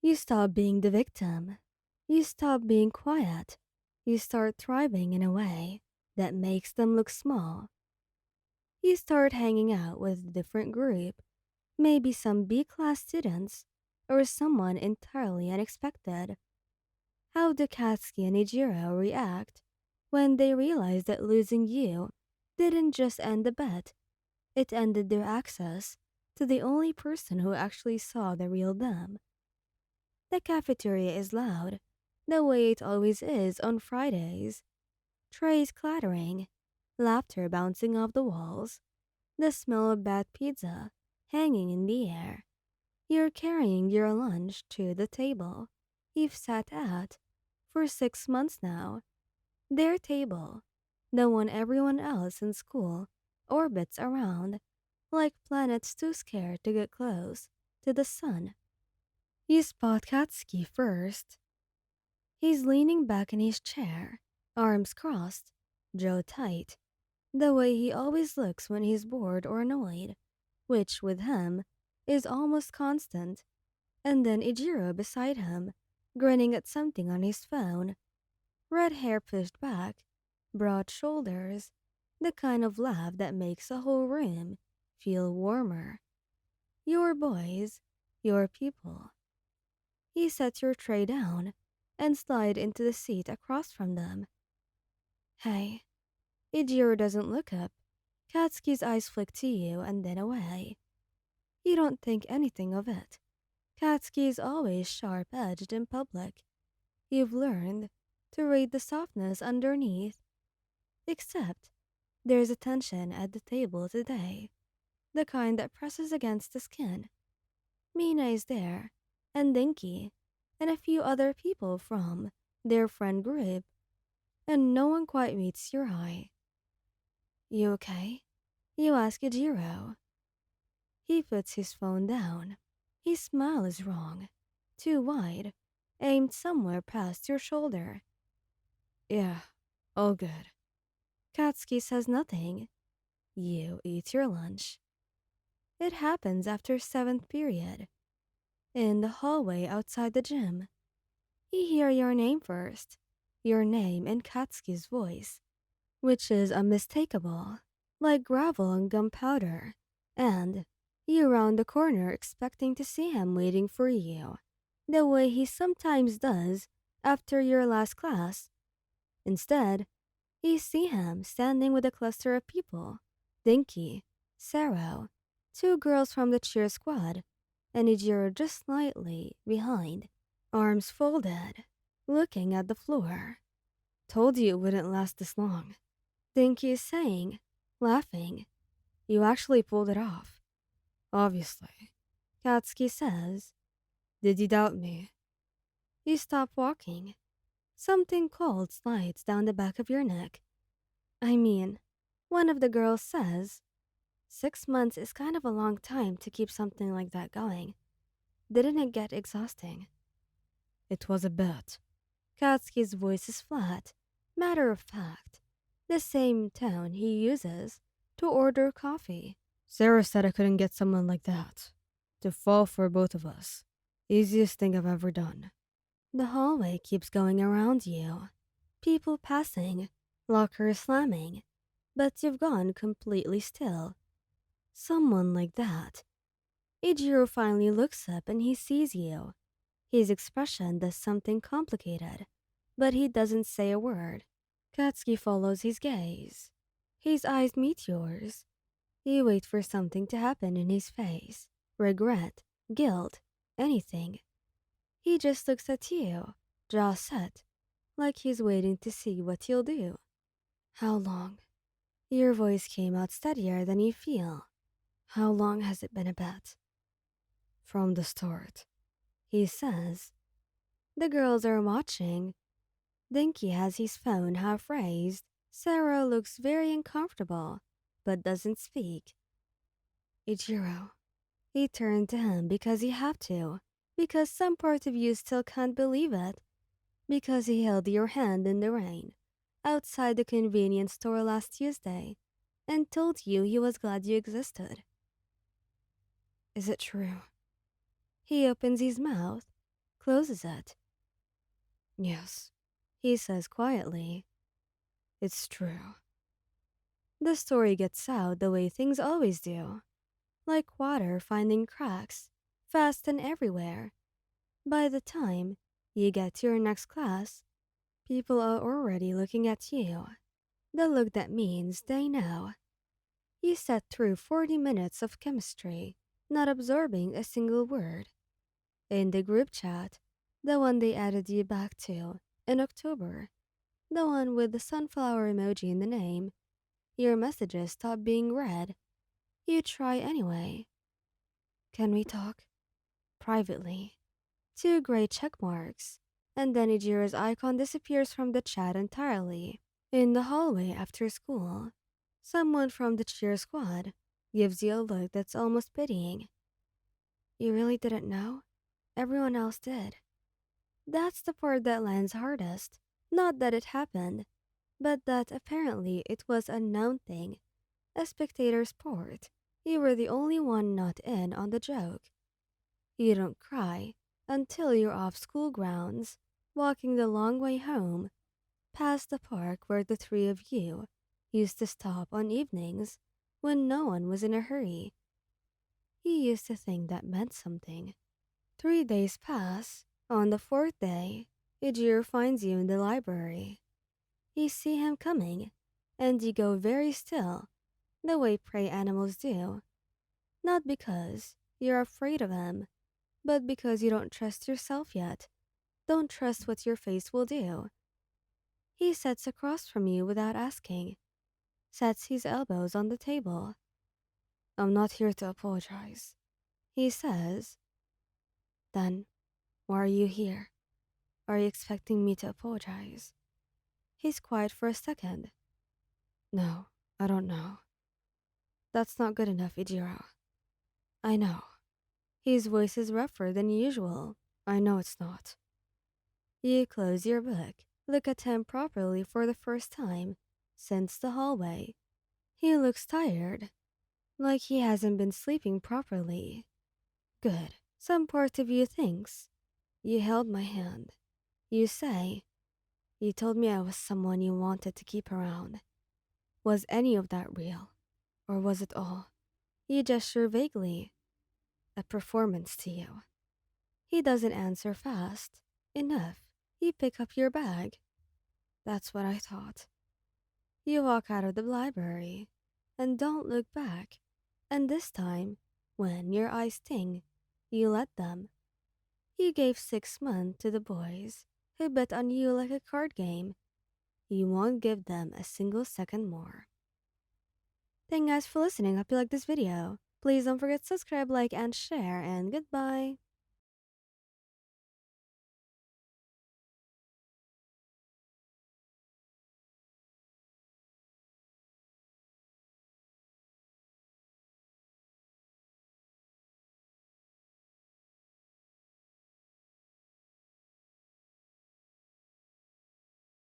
You stop being the victim. You stop being quiet. You start thriving in a way that makes them look small. You start hanging out with a different group, maybe some B class students, or someone entirely unexpected. How do Katsuki and Ijiro react when they realize that losing you didn't just end the bet, it ended their access to the only person who actually saw the real them? The cafeteria is loud, the way it always is on Fridays. Trays clattering, laughter bouncing off the walls, the smell of bad pizza hanging in the air. You're carrying your lunch to the table you've sat at for 6 months now. Their table, the one everyone else in school orbits around, like planets too scared to get close to the sun. You spot Katsuki first. He's leaning back in his chair, arms crossed, jaw tight, the way he always looks when he's bored or annoyed, which with him is almost constant. And then Ijiro beside him, grinning at something on his phone, red hair pushed back, broad shoulders, the kind of laugh that makes a whole room feel warmer. Your boys, your people. You set your tray down and slide into the seat across from them. Hey, Ijiro doesn't look up. Katsuki's eyes flick to you and then away. You don't think anything of it. Katsuki is always sharp-edged in public. You've learned to read the softness underneath. Except, there's a tension at the table today. The kind that presses against the skin. Mina is there, and Dinky, and a few other people from their friend group, and no one quite meets your eye. You okay? You ask Ijiro. He puts his phone down. His smile is wrong. Too wide. Aimed somewhere past your shoulder. Yeah, all good. Katsuki says nothing. You eat your lunch. It happens after 7th period. In the hallway outside the gym. You hear your name first. Your name in Katsuki's voice, which is unmistakable, like gravel and gunpowder. And you round the corner expecting to see him waiting for you, the way he sometimes does after your last class. Instead, you see him standing with a cluster of people, Dinky, Saro, two girls from the cheer squad, and Ijiro just slightly behind, arms folded, looking at the floor. Told you it wouldn't last this long. Dinky is saying, laughing. You actually pulled it off. Obviously. Katsuki says. Did you doubt me? You stop walking. Something cold slides down the back of your neck. I mean, one of the girls says, 6 months is kind of a long time to keep something like that going. Didn't it get exhausting? It was a bit. Katsuki's voice is flat, matter of fact, the same tone he uses to order coffee. Sarah said I couldn't get someone like that to fall for both of us. Easiest thing I've ever done. The hallway keeps going around you. People passing, lockers slamming, but you've gone completely still. Someone like that. Ijiro finally looks up and he sees you. His expression does something complicated, but he doesn't say a word. Katsuki follows his gaze. His eyes meet yours. You wait for something to happen in his face. Regret, guilt, anything. He just looks at you, jaw set, like he's waiting to see what you'll do. How long? Your voice came out steadier than you feel. How long has it been a bet? From the start, he says. The girls are watching. Dinky has his phone half raised. Sarah looks very uncomfortable, but doesn't speak. Ichiro. He turned to him because he had to, because some part of you still can't believe it, because he held your hand in the rain, outside the convenience store last Tuesday, and told you he was glad you existed. Is it true? He opens his mouth. closes it. Yes, he says quietly. It's true. The story gets out the way things always do, like water finding cracks, fast and everywhere. By the time you get to your next class, people are already looking at you. The look that means they know. You sat through 40 minutes of chemistry, not absorbing a single word. In the group chat, the one they added you back to in October, the one with the sunflower emoji in the name, your messages stop being read. You try anyway. Can we talk? Privately. Two gray check marks, and then Ijira's icon disappears from the chat entirely. In the hallway after school, someone from the cheer squad gives you a look that's almost pitying. You really didn't know? Everyone else did. That's the part that lands hardest. Not that it happened, but that apparently it was a known thing, a spectator sport. You were the only one not in on the joke. You don't cry until you're off school grounds, walking the long way home, past the park where the three of you used to stop on evenings when no one was in a hurry. You used to think that meant something. 3 days pass. On the fourth day, Ijiro finds you in the library. You see him coming, and you go very still, the way prey animals do. Not because you're afraid of him, but because you don't trust yourself yet. Don't trust what your face will do. He sits across from you without asking, sets his elbows on the table. I'm not here to apologize, he says. Then, why are you here? Are you expecting me to apologize? He's quiet for a second. No, I don't know. That's not good enough, Ijiro. I know. His voice is rougher than usual. I know it's not. You close your book, look at him properly for the first time since the hallway. He looks tired, like he hasn't been sleeping properly. Good. Some part of you thinks. You held my hand. You say, you told me I was someone you wanted to keep around. Was any of that real? Or was it all? You gesture vaguely. A performance to you. He doesn't answer fast. Enough. You pick up your bag. That's what I thought. You walk out of the library and don't look back. And this time, when your eyes sting, you let them. You gave 6 months to the boys who bet on you like a card game. You won't give them a single second more. Thank you guys for listening. Hope you like this video. Please don't forget to subscribe, like, and share, and goodbye.